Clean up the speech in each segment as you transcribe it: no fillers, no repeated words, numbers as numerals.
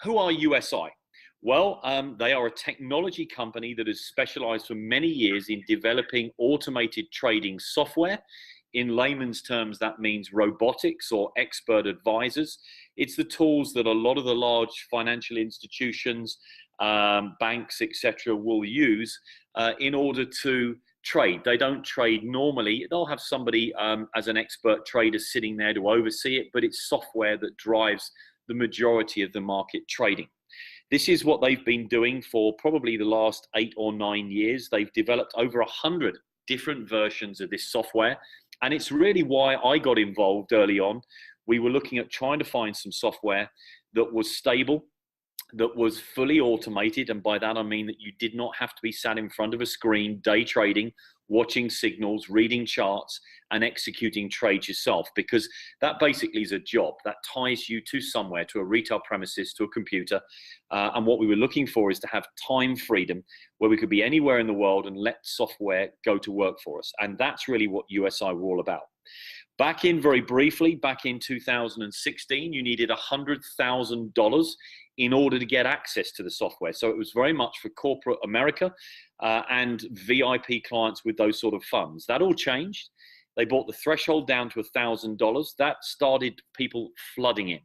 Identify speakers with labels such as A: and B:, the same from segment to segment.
A: who are USI? Well, they are a technology company that has specialized for many years in developing automated trading software. In layman's terms, that means robotics or expert advisors. It's the tools that a lot of the large financial institutions, banks, etc., will use in order to trade. They don't trade normally. They'll have somebody as an expert trader sitting there to oversee it, but it's software that drives the majority of the market trading. This is what they've been doing for probably the last 8 or 9 years. They've developed over 100 different versions of this software, and it's really why I got involved early on. We were looking at trying to find some software that was stable, that was fully automated, and by that I mean that you did not have to be sat in front of a screen day trading, watching signals, reading charts, and executing trades yourself, because that basically is a job that ties you to somewhere, to a retail premises, to a computer. And what we were looking for is to have time freedom where we could be anywhere in the world and let software go to work for us. And that's really what USI were all about. Back in 2016, you needed $100,000 in order to get access to the software. So it was very much for corporate America and VIP clients with those sort of funds. That all changed. They brought the threshold down to $1,000. That started people flooding in.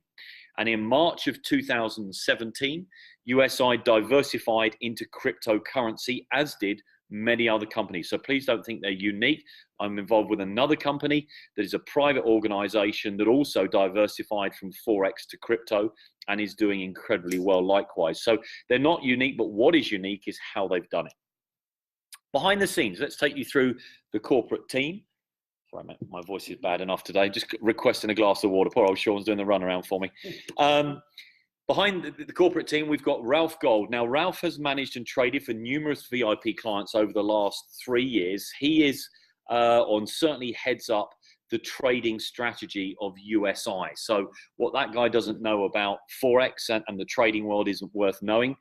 A: And in March of 2017, USI diversified into cryptocurrency, as did many other companies. So please don't think they're unique. I'm involved with another company that is a private organization that also diversified from Forex to crypto and is doing incredibly well likewise. So they're not unique, but what is unique is how they've done it. Behind the scenes, let's take you through the corporate team. Sorry, mate, my voice is bad enough today. Just requesting a glass of water. Poor old Sean's doing the runaround for me. Behind the corporate team, we've got Ralph Gold. Now, Ralph has managed and traded for numerous VIP clients over the last 3 years. He is certainly heads up the trading strategy of USI. So what that guy doesn't know about Forex and the trading world isn't worth knowing.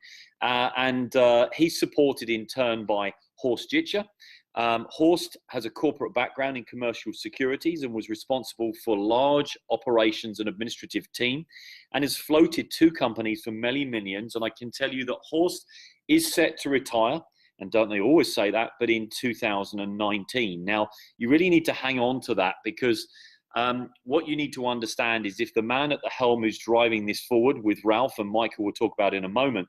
A: He's supported in turn by Horst Jitscher. Horst has a corporate background in commercial securities and was responsible for large operations and administrative team, and has floated 2 companies for many millions. And I can tell you that Horst is set to retire, and don't they always say that, but in 2019. Now, you really need to hang on to that, because what you need to understand is if the man at the helm who's driving this forward with Ralph, and Michael will talk about in a moment,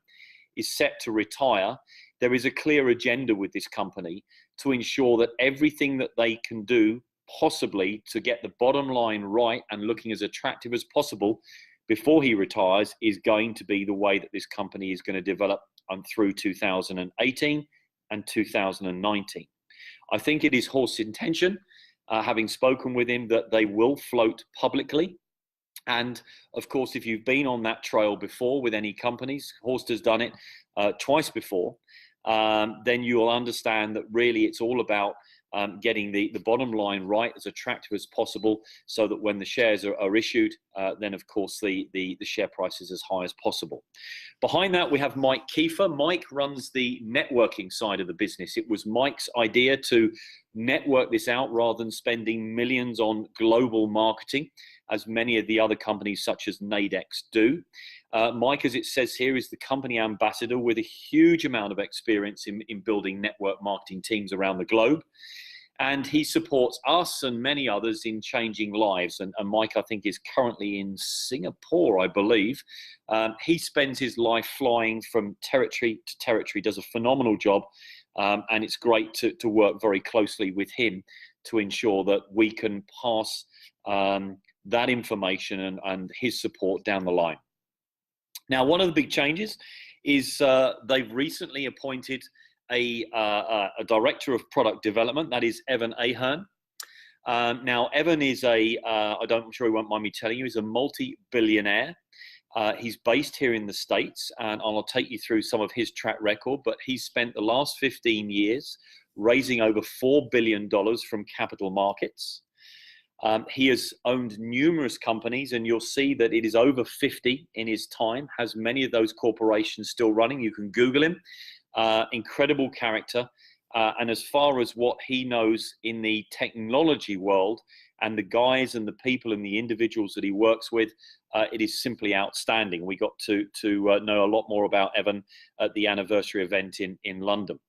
A: is set to retire, there is a clear agenda with this company to ensure that everything that they can do possibly to get the bottom line right and looking as attractive as possible before he retires is going to be the way that this company is going to develop through 2018 and 2019. I think it is Horst's intention, having spoken with him, that they will float publicly. And of course, if you've been on that trail before with any companies, Horst has done it twice before, then you will understand that really it's all about getting the bottom line right, as attractive as possible, so that when the shares are issued, then of course the share price is as high as possible. Behind that, we have Mike Kiefer. Mike runs the networking side of the business. It was Mike's idea to network this out rather than spending millions on global marketing, as many of the other companies such as Nadex do. Mike, as it says here, is the company ambassador with a huge amount of experience in building network marketing teams around the globe. And he supports us and many others in changing lives. And Mike, I think, is currently in Singapore, I believe. He spends his life flying from territory to territory, does a phenomenal job. And it's great to work very closely with him to ensure that we can pass that information and his support down the line. Now, one of the big changes is they've recently appointed a director of product development. That is Evan Ahern. Now, Evan is I'm sure he won't mind me telling you, he's a multi-billionaire. He's based here in the States, and I'll take you through some of his track record, but he's spent the last 15 years raising over $4 billion from capital markets. He has owned numerous companies, and you'll see that it is over 50 in his time, has many of those corporations still running. You can Google him. Incredible character. And as far as what he knows in the technology world and the guys and the people and the individuals that he works with, it is simply outstanding. We got to know a lot more about Evan at the anniversary event in London.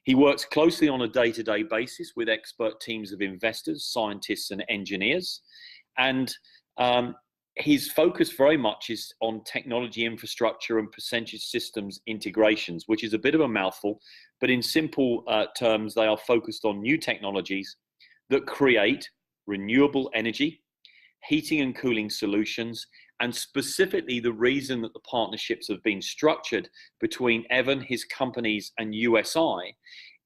A: He works closely on a day-to-day basis with expert teams of investors, scientists, and engineers. And his focus very much is on technology infrastructure and percentage systems integrations, which is a bit of a mouthful, but in simple terms, they are focused on new technologies that create renewable energy, heating and cooling solutions, and specifically the reason that the partnerships have been structured between Evan, his companies, and USI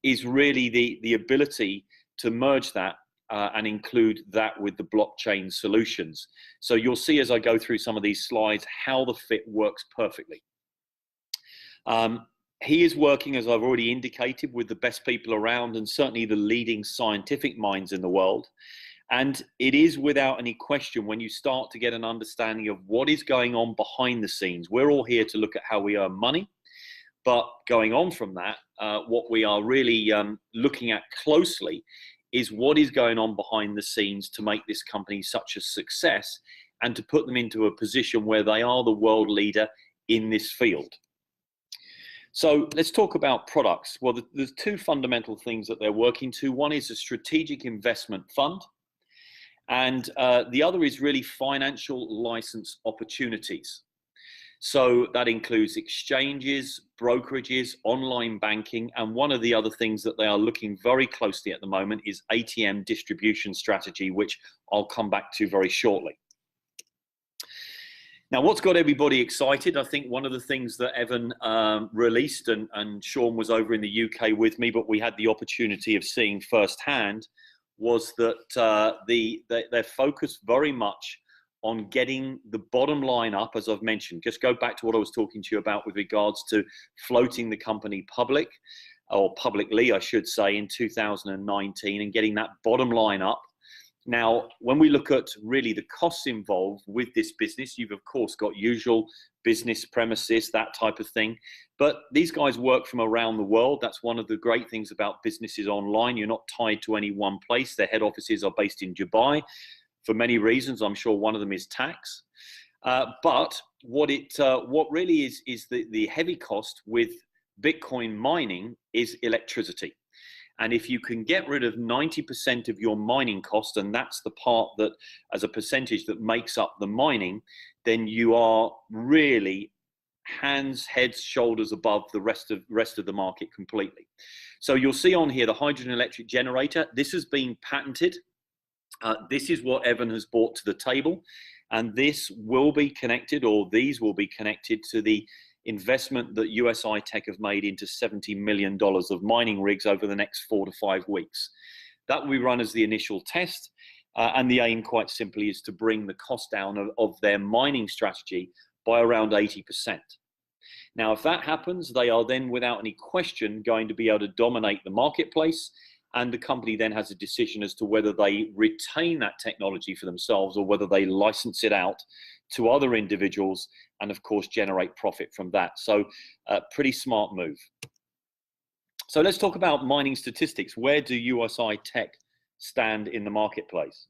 A: is really the ability to merge that and include that with the blockchain solutions. So you'll see as I go through some of these slides how the fit works perfectly. He is working, as I've already indicated, with the best people around and certainly the leading scientific minds in the world. And it is without any question when you start to get an understanding of what is going on behind the scenes. We're all here to look at how we earn money. But going on from that, what we are really looking at closely is what is going on behind the scenes to make this company such a success and to put them into a position where they are the world leader in this field. So let's talk about products. Well, there's two fundamental things that they're working to. One is a strategic investment fund, and the other is really financial license opportunities. So that includes exchanges, brokerages, online banking, and one of the other things that they are looking very closely at the moment is ATM distribution strategy, which I'll come back to very shortly. Now, what's got everybody excited? I think one of the things that Evan released, and Sean was over in the UK with me, but we had the opportunity of seeing firsthand, was that they're focused very much on getting the bottom line up, as I've mentioned. Just go back to what I was talking to you about with regards to floating the company publicly, I should say, in 2019 and getting that bottom line up. Now, when we look at really the costs involved with this business, you've of course got usual business premises, that type of thing. But these guys work from around the world. That's one of the great things about businesses online. You're not tied to any one place. Their head offices are based in Dubai for many reasons. I'm sure one of them is tax. But what really is the heavy cost with Bitcoin mining is electricity. And if you can get rid of 90% of your mining cost, and that's the part that, as a percentage that makes up the mining, then you are really heads, shoulders above the rest of the market completely. So you'll see on here the hydrogen electric generator. This has been patented. This is what Evan has brought to the table, and this will be connected, or these will be connected to the investment that USI Tech have made into $70 million of mining rigs over the next 4 to 5 weeks. That will be run as the initial test, and the aim, quite simply, is to bring the cost down of their mining strategy by around 80%. Now, if that happens, they are then, without any question, going to be able to dominate the marketplace, and the company then has a decision as to whether they retain that technology for themselves or whether they license it out to other individuals and, of course, generate profit from that. So a pretty smart move. So let's talk about mining statistics. Where do USI Tech stand in the marketplace?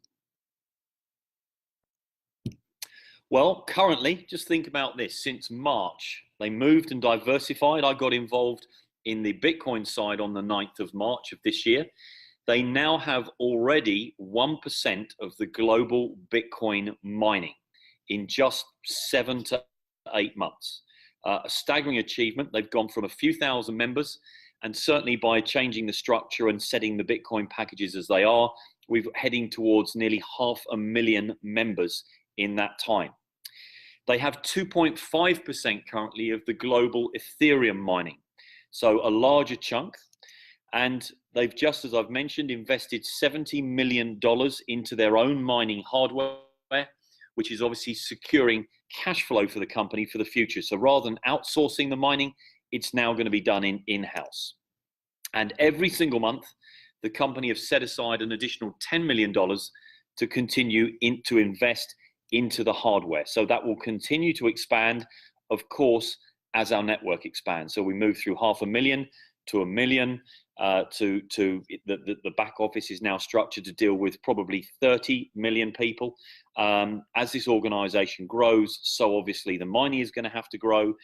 A: Well, currently, just think about this. Since March, they moved and diversified. I got involved in the Bitcoin side on the 9th of March of this year. They now have already 1% of the global Bitcoin mining in just 7 to 8 months. A staggering achievement. They've gone from a few thousand members, and certainly by changing the structure and setting the Bitcoin packages as they are, we're heading towards nearly 500,000 members in that time. They have 2.5% currently of the global Ethereum mining. So a larger chunk, and they've, just as I've mentioned, invested $70 million into their own mining hardware, which is obviously securing cash flow for the company for the future. So rather than outsourcing the mining, it's now going to be done in-house. And every single month, the company have set aside an additional $10 million to continue to invest into the hardware. So that will continue to expand, of course, as our network expands. So we move through 500,000 to 1 million. The back office is now structured to deal with probably 30 million people. As this organization grows, so obviously the money is going to have to grow,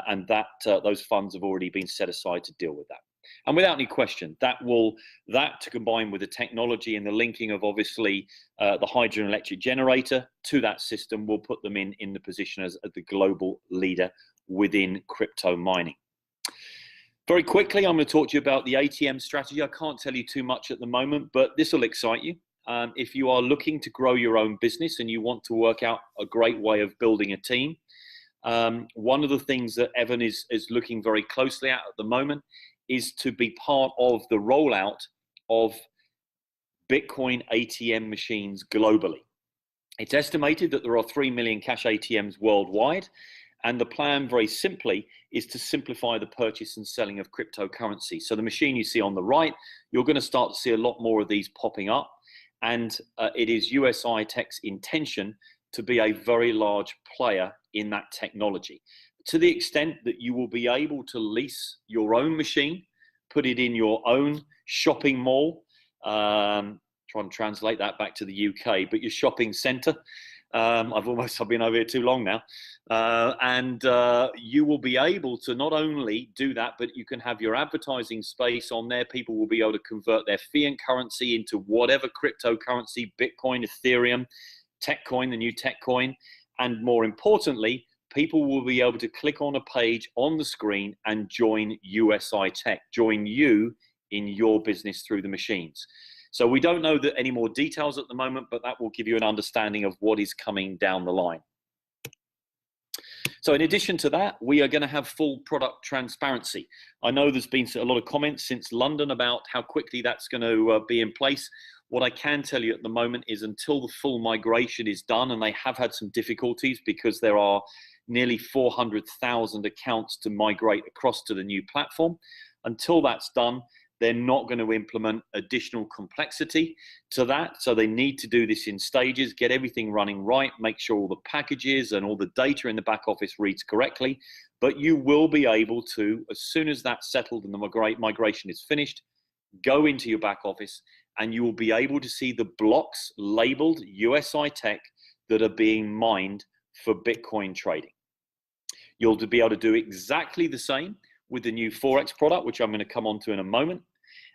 A: and those funds have already been set aside to deal with that. And without any question, that to combine with the technology and the linking of obviously the hydrogen electric generator to that system will put them in the position as the global leader within crypto mining. Very quickly, I'm going to talk to you about the ATM strategy. I can't tell you too much at the moment, but this will excite you. If you are looking to grow your own business and you want to work out a great way of building a team, one of the things that Evan is looking very closely at the moment is to be part of the rollout of Bitcoin ATM machines globally. It's estimated that there are 3 million cash ATMs worldwide, and the plan very simply is to simplify the purchase and selling of cryptocurrency. So the machine you see on the right, you're going to start to see a lot more of these popping up, and it is USI Tech's intention to be a very large player in that technology, to the extent that you will be able to lease your own machine, put it in your own shopping mall, trying to translate that back to the UK, but your shopping centre. I've been over here too long now. And you will be able to not only do that, but you can have your advertising space on there. People will be able to convert their fiat currency into whatever cryptocurrency, Bitcoin, Ethereum, Techcoin, the new Techcoin, and more importantly, people will be able to click on a page on the screen and join USI Tech, join you in your business through the machines. So we don't know any more details at the moment, but that will give you an understanding of what is coming down the line. So in addition to that, we are going to have full product transparency. I know there's been a lot of comments since London about how quickly that's going to be in place. What I can tell you at the moment is until the full migration is done, and they have had some difficulties because there are nearly 400,000 accounts to migrate across to the new platform. Until that's done, they're not going to implement additional complexity to that. So they need to do this in stages, get everything running right, make sure all the packages and all the data in the back office reads correctly. But you will be able to, as soon as that's settled and the migration is finished, go into your back office and you will be able to see the blocks labeled USI Tech that are being mined for Bitcoin trading. You'll be able to do exactly the same with the new Forex product, which I'm going to come on to in a moment.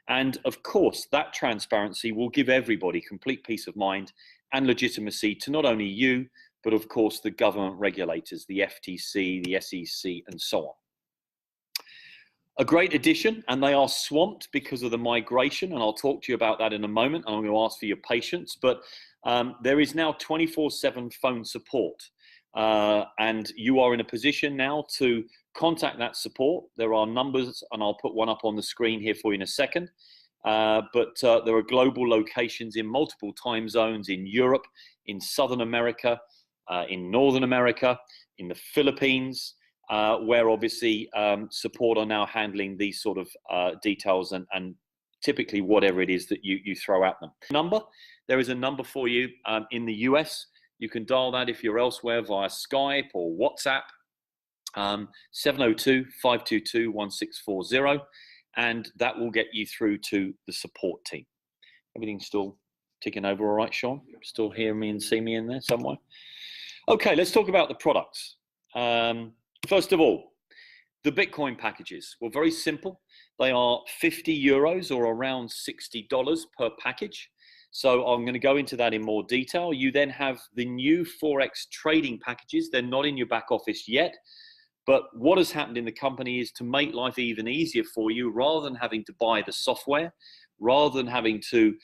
A: And of course, that transparency will give everybody complete peace of mind and legitimacy to not only you, but of course the government regulators, the FTC, the SEC, and so on. A great addition, and they are swamped because of the migration, and I'll talk to you about that in a moment, and I'm going to ask for your patience, but there is now 24/7 phone support. And you are in a position now to contact that support. There are numbers, and I'll put one up on the screen here for you in a second. But there are global locations in multiple time zones in Europe, in Southern America, in Northern America, in the Philippines, where obviously support are now handling these sort of details and typically whatever it is that you throw at them. There is a number for you in the US. You can dial that if you're elsewhere via Skype or WhatsApp, 702-522-1640, and that will get you through to the support team. Everything's still ticking over all right, Sean? Still hear me and see me in there somewhere? Okay, let's talk about the products. First of all, the Bitcoin packages. Well, very simple. They are 50 euros or around $60 per package. So I'm going to go into that in more detail. You then have the new Forex trading packages. They're not in your back office yet. But what has happened in the company is to make life even easier for you, rather than having to buy the software, rather than having to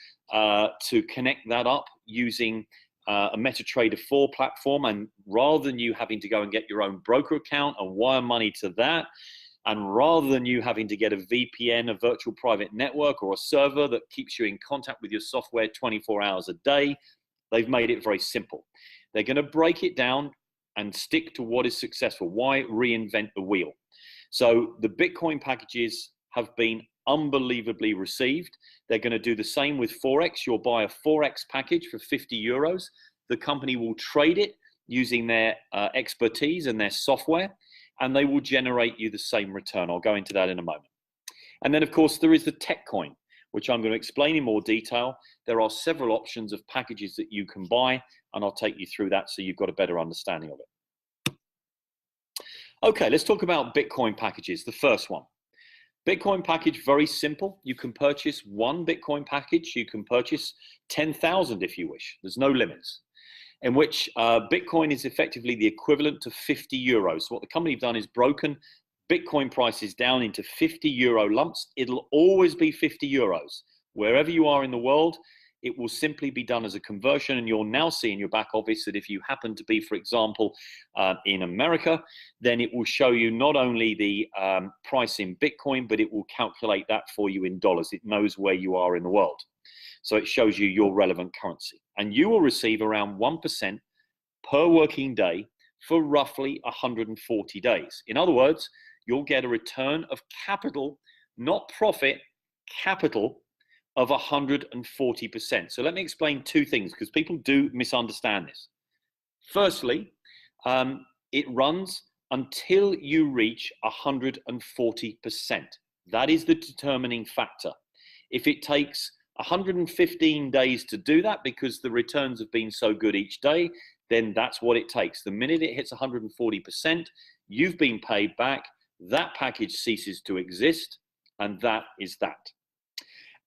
A: connect that up using a MetaTrader 4 platform, and rather than you having to go and get your own broker account and wire money to that, and rather than you having to get a VPN, a virtual private network, or a server that keeps you in contact with your software 24 hours a day, they've made it very simple. They're going to break it down and stick to what is successful. Why reinvent the wheel? So the Bitcoin packages have been unbelievably received. They're going to do the same with Forex. You'll buy a Forex package for 50 euros. The company will trade it using their expertise and their software, and they will generate you the same return. I'll go into that in a moment. And then, of course, there is the tech coin, which I'm going to explain in more detail. There are several options of packages that you can buy, and I'll take you through that so you've got a better understanding of it. Okay, let's talk about Bitcoin packages. The first one. Bitcoin package, very simple. You can purchase one Bitcoin package. You can purchase 10,000 if you wish. There's no limits. In which Bitcoin is effectively the equivalent to 50 euros. So what the company have done is broken Bitcoin prices down into 50 euro lumps. It'll always be 50 euros. Wherever you are in the world, it will simply be done as a conversion. And you'll now see in your back office that if you happen to be, for example, in America, then it will show you not only the price in Bitcoin, but it will calculate that for you in dollars. It knows where you are in the world. So it shows you your relevant currency. And you will receive around 1% per working day for roughly 140 days. In other words, you'll get a return of capital, not profit, capital of 140%. So let me explain two things because people do misunderstand this. Firstly, it runs until you reach 140%. That is the determining factor. If it takes 115 days to do that because the returns have been so good each day, then that's what it takes. The minute it hits 140%, you've been paid back, that package ceases to exist, and that is that.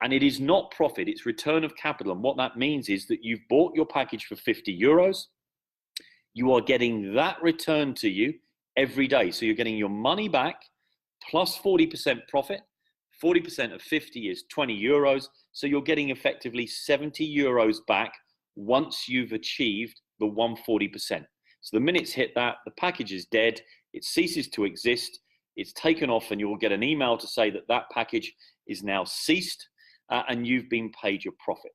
A: And it is not profit, it's return of capital. And what that means is that you've bought your package for 50 euros, you are getting that returned to you every day. So you're getting your money back plus 40% profit. 40% of 50 is 20 euros. So you're getting effectively 70 euros back once you've achieved the 140%. So the minute it's hit that, the package is dead, it ceases to exist, it's taken off, and you will get an email to say that that package is now ceased and you've been paid your profit.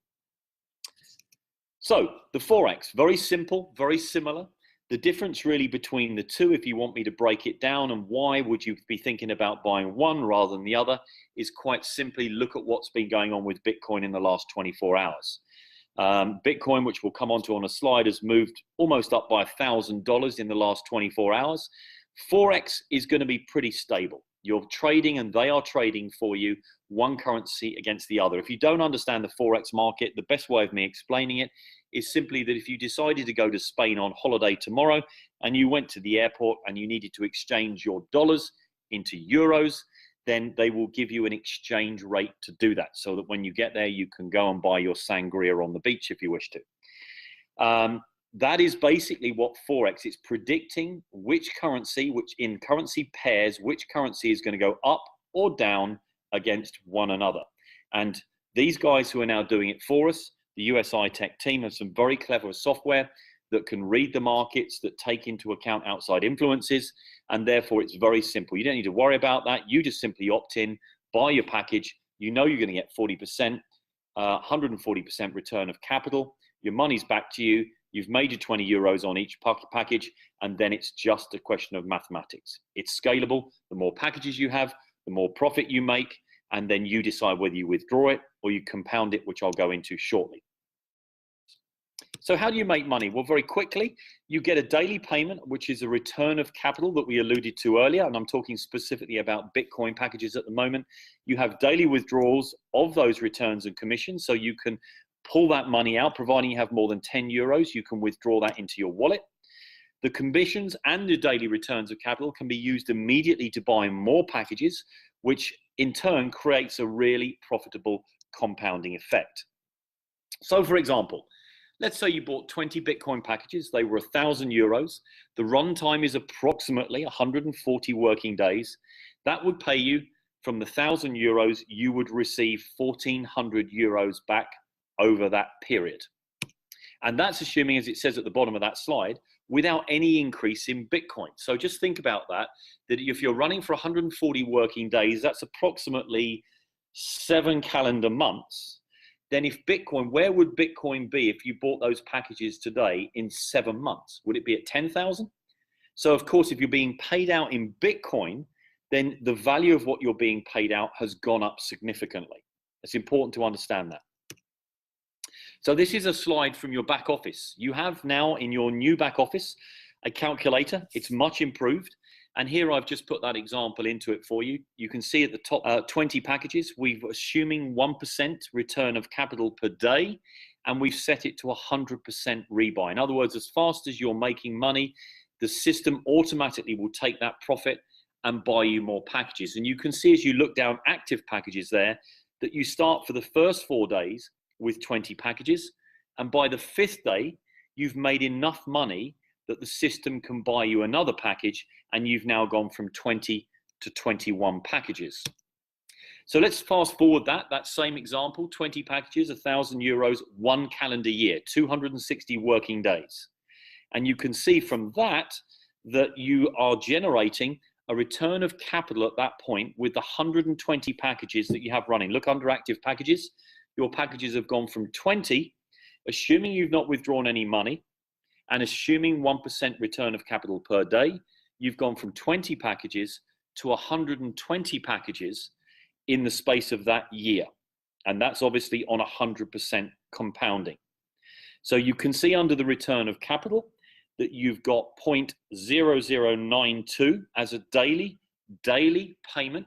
A: So the Forex, very simple, very similar. The difference really between the two, if you want me to break it down and why would you be thinking about buying one rather than the other, is quite simply look at what's been going on with Bitcoin in the last 24 hours. Bitcoin, which we'll come onto on a slide, has moved almost up by $1,000 in the last 24 hours. Forex is going to be pretty stable. You're trading and they are trading for you one currency against the other. If you don't understand the Forex market, the best way of me explaining it is simply that if you decided to go to Spain on holiday tomorrow and you went to the airport and you needed to exchange your dollars into euros, then they will give you an exchange rate to do that so that when you get there, you can go and buy your sangria on the beach if you wish to. That is basically what Forex is predicting, which currency, which in currency pairs, which currency is going to go up or down against one another. And these guys who are now doing it for us, the USI Tech team, have some very clever software that can read the markets, that take into account outside influences, and therefore it's very simple. You don't need to worry about that. You just simply opt in, buy your package. You know you're going to get 40%, 140% return of capital. Your money's back to you. You've made your 20 euros on each package, and then it's just a question of mathematics. It's scalable. The more packages you have, the more profit you make, and then you decide whether you withdraw it or you compound it, which I'll go into shortly. So how do you make money? Well, very quickly, you get a daily payment, which is a return of capital that we alluded to earlier, and I'm talking specifically about Bitcoin packages at the moment. You have daily withdrawals of those returns and commissions, so you can pull that money out, providing you have more than 10 euros, you can withdraw that into your wallet. The commissions and the daily returns of capital can be used immediately to buy more packages, which in turn creates a really profitable compounding effect. So for example, let's say you bought 20 Bitcoin packages, they were 1,000 euros. The run time is approximately 140 working days. That would pay you from the 1,000 euros, you would receive 1,400 euros back over that period. And that's assuming, as it says at the bottom of that slide, without any increase in Bitcoin. So just think about that if you're running for 140 working days, that's approximately 7 calendar months. Then if Bitcoin, where would Bitcoin be if you bought those packages today in 7 months? Would it be at 10,000? So of course, if you're being paid out in Bitcoin, then the value of what you're being paid out has gone up significantly. It's important to understand that. So this is a slide from your back office. You have now in your new back office a calculator. It's much improved. And here I've just put that example into it for you. You can see at the top 20 packages, we're assuming 1% return of capital per day, and we've set it to 100% rebuy. In other words, as fast as you're making money, the system automatically will take that profit and buy you more packages. And you can see as you look down active packages there, that you start for the first 4 days with 20 packages, and by the 5th day, you've made enough money that the system can buy you another package, and you've now gone from 20 to 21 packages. So let's fast forward that same example, 20 packages, €1,000, 1 calendar year, 260 working days. And you can see from that you are generating a return of capital at that point with the 120 packages that you have running. Look under active packages, your packages have gone from 20, assuming you've not withdrawn any money, and assuming 1% return of capital per day, you've gone from 20 packages to 120 packages in the space of that year. And that's obviously on 100% compounding. So you can see under the return of capital that you've got 0.0092 as a daily payment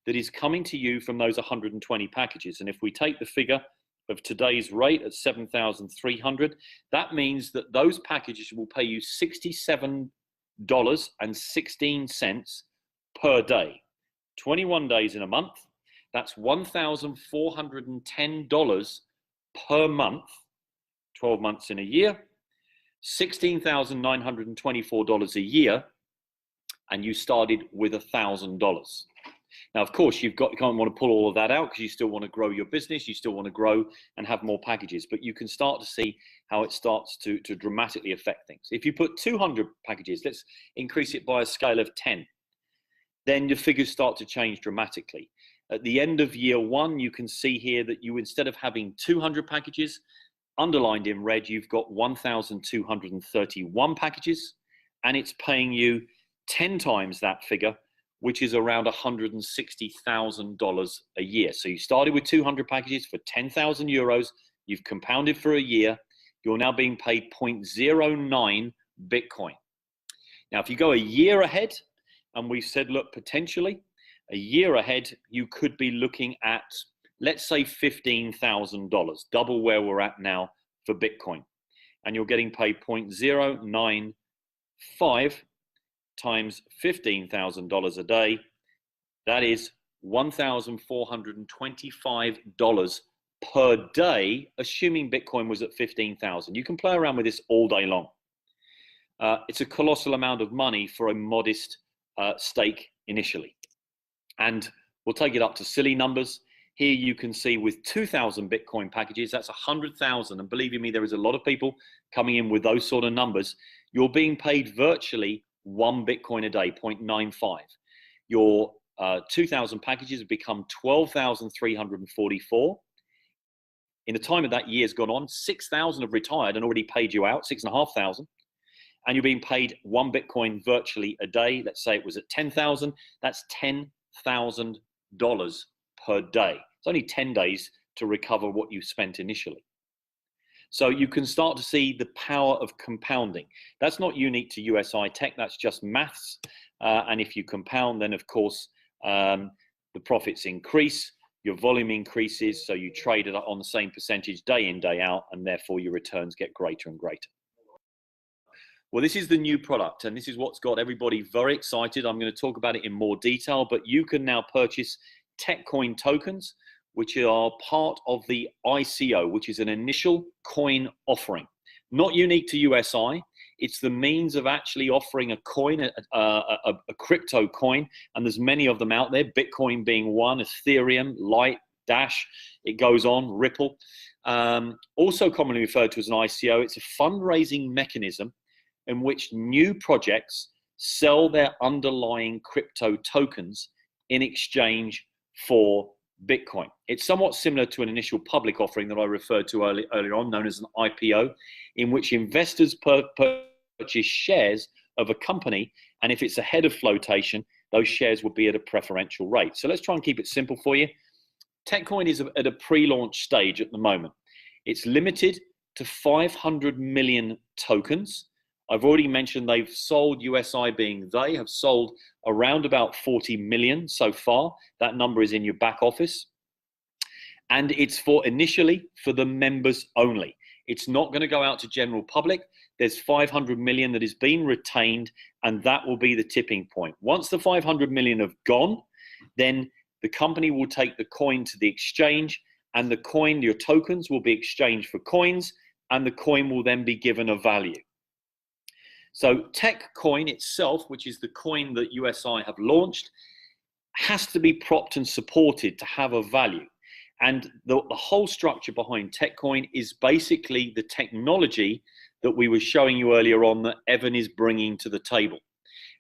A: that is coming to you from those 120 packages. And if we take the figure of today's rate at 7,300, that means that those packages will pay you $67.16 per day. 21 days in a month, that's $1,410 per month, 12 months in a year, $16,924 a year, and you started with $1,000. Now, of course, you can't want to pull all of that out because you still want to grow your business, you still want to grow and have more packages, but you can start to see how it starts to dramatically affect things. If you put 200 packages, let's increase it by a scale of 10, then the figures start to change dramatically. At the end of year 1, you can see here that you, instead of having 200 packages, underlined in red, you've got 1,231 packages, and it's paying you 10 times that figure, which is around $160,000 a year. So you started with 200 packages for €10,000, you've compounded for a year, you're now being paid 0.09 Bitcoin. Now, if you go a year ahead, and we said, look, potentially a year ahead, you could be looking at, let's say, $15,000, double where we're at now for Bitcoin. And you're getting paid 0.095 times $15,000 a day. That is $1,425 per day, assuming Bitcoin was at 15,000. You can play around with this all day long. It's a colossal amount of money for a modest stake initially. And we'll take it up to silly numbers. Here you can see with 2,000 Bitcoin packages, that's 100,000. And believe you me, there is a lot of people coming in with those sort of numbers. You're being paid virtually 1 Bitcoin a day, 0.95. Your 2,000 packages have become 12,344. In the time of that year's gone on, 6,000 have retired and already paid you out, 6,500. And you're being paid 1 Bitcoin virtually a day. Let's say it was at 10,000. That's $10,000 per day. It's only 10 days to recover what you spent initially. So you can start to see the power of compounding. That's not unique to USI Tech, that's just maths. And if you compound, then of course, the profits increase, your volume increases, so you trade it on the same percentage day in, day out, and therefore your returns get greater and greater. Well, this is the new product, and this is what's got everybody very excited. I'm going to talk about it in more detail, but you can now purchase TechCoin tokens, which are part of the ICO, which is an initial coin offering. Not unique to USI. It's the means of actually offering a coin, a crypto coin, and there's many of them out there, Bitcoin being one, Ethereum, Light, Dash, it goes on, Ripple. Also commonly referred to as an ICO, it's a fundraising mechanism in which new projects sell their underlying crypto tokens in exchange for Bitcoin. It's somewhat similar to an initial public offering that I referred to earlier on, known as an IPO, in which investors purchase shares of a company, and if it's ahead of flotation, those shares will be at a preferential rate. So let's try and keep it simple for you. TechCoin is at a pre-launch stage at the moment. It's limited to 500 million tokens I've already mentioned they've sold, USI being they, have sold around about 40 million so far. That number is in your back office. And it's for initially for the members only. It's not going to go out to general public. There's 500 million that is being retained, and that will be the tipping point. Once the 500 million have gone, then the company will take the coin to the exchange, and the coin, your tokens, will be exchanged for coins, and the coin will then be given a value. So Tech Coin itself, which is the coin that USI have launched, has to be propped and supported to have a value. And the whole structure behind Tech Coin is basically the technology that we were showing you earlier on that Evan is bringing to the table.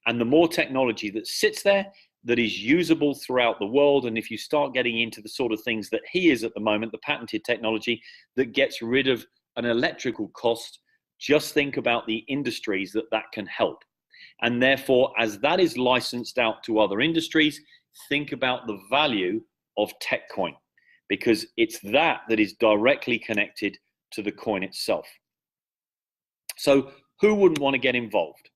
A: And the more technology that sits there, that is usable throughout the world, and if you start getting into the sort of things that he is at the moment, the patented technology that gets rid of an electrical cost, just think about the industries that that can help. And therefore, as that is licensed out to other industries, think about the value of Tech Coin, because it's that is directly connected to the coin itself. So who wouldn't want to get involved?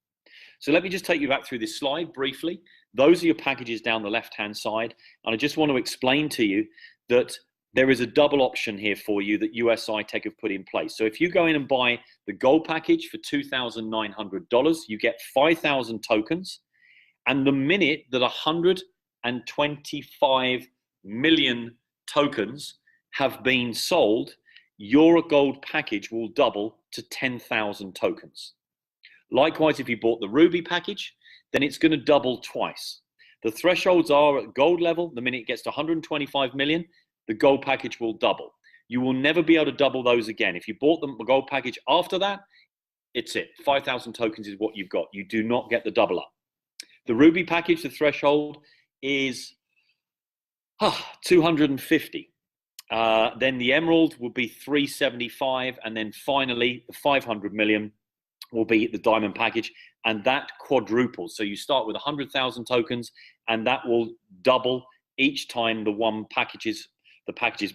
A: So let me just take you back through this slide briefly. Those are your packages down the left-hand side. And I just want to explain to you that there is a double option here for you that USI Tech have put in place. So if you go in and buy the gold package for $2,900, you get 5,000 tokens. And the minute that 125 million tokens have been sold, your gold package will double to 10,000 tokens. Likewise, if you bought the ruby package, then it's going to double twice. The thresholds are at gold level. The minute it gets to 125 million, the gold package will double. You will never be able to double those again. If you bought the gold package after that, it's it. 5,000 tokens is what you've got. You do not get the double up. The ruby package, the threshold is 250. Then the emerald will be 375. And then finally, the 500 million will be the diamond package, and that quadruples. So you start with 100,000 tokens, and that will double each time the packages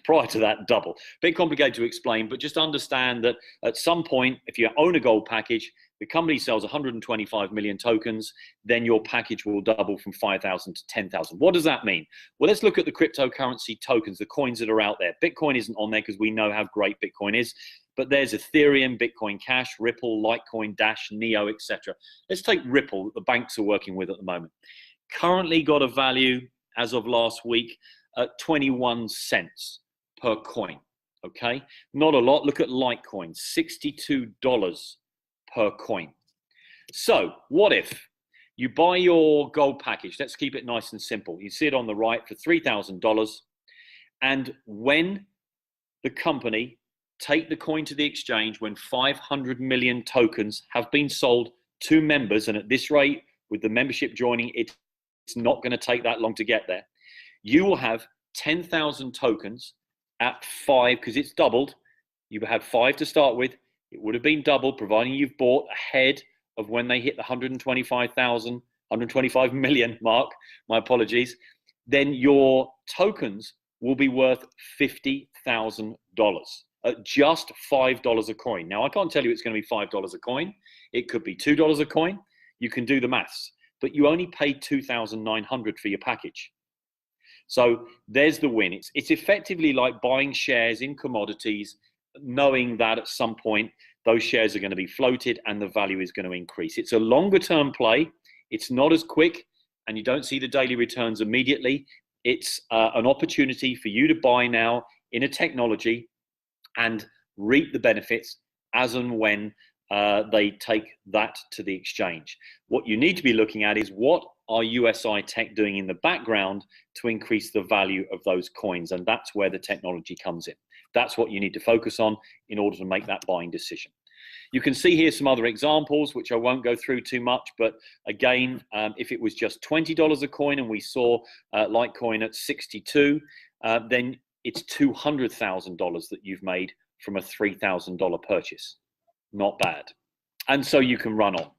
A: prior to that double. Bit complicated to explain, but just understand that at some point, if you own a gold package, the company sells 125 million tokens, then your package will double from 5,000 to 10,000. What does that mean? Well, let's look at the cryptocurrency tokens, the coins that are out there. Bitcoin isn't on there because we know how great Bitcoin is, but there's Ethereum, Bitcoin Cash, Ripple, Litecoin, Dash, Neo, etc. Let's take Ripple that the banks are working with at the moment. Currently got a value as of last week at 21 cents per coin, okay? Not a lot. Look at Litecoin, $62 per coin. So what if you buy your gold package? Let's keep it nice and simple. You see it on the right for $3,000. And when the company take the coin to the exchange, when 500 million tokens have been sold to members, and at this rate, with the membership joining, it's not going to take that long to get there. You will have 10,000 tokens at 5, because it's doubled. You had 5 to start with. It would have been doubled, providing you've bought ahead of when they hit the 125 million mark. My apologies. Then your tokens will be worth $50,000 at just $5 a coin. Now, I can't tell you it's going to be $5 a coin. It could be $2 a coin. You can do the maths, but you only paid $2,900 for your package. So there's the win. It's effectively like buying shares in commodities, knowing that at some point those shares are going to be floated and the value is going to increase. It's a longer term play. It's not as quick, and you don't see the daily returns immediately. It's an opportunity for you to buy now in a technology and reap the benefits as and when they take that to the exchange. What you need to be looking at is what are USI Tech doing in the background to increase the value of those coins, and that's where the technology comes in. That's what you need to focus on in order to make that buying decision. You can see here some other examples, which I won't go through too much, but again, if it was just $20 a coin and we saw Litecoin at 62, then it's $200,000 that you've made from a $3,000 purchase. Not bad. And so you can run on.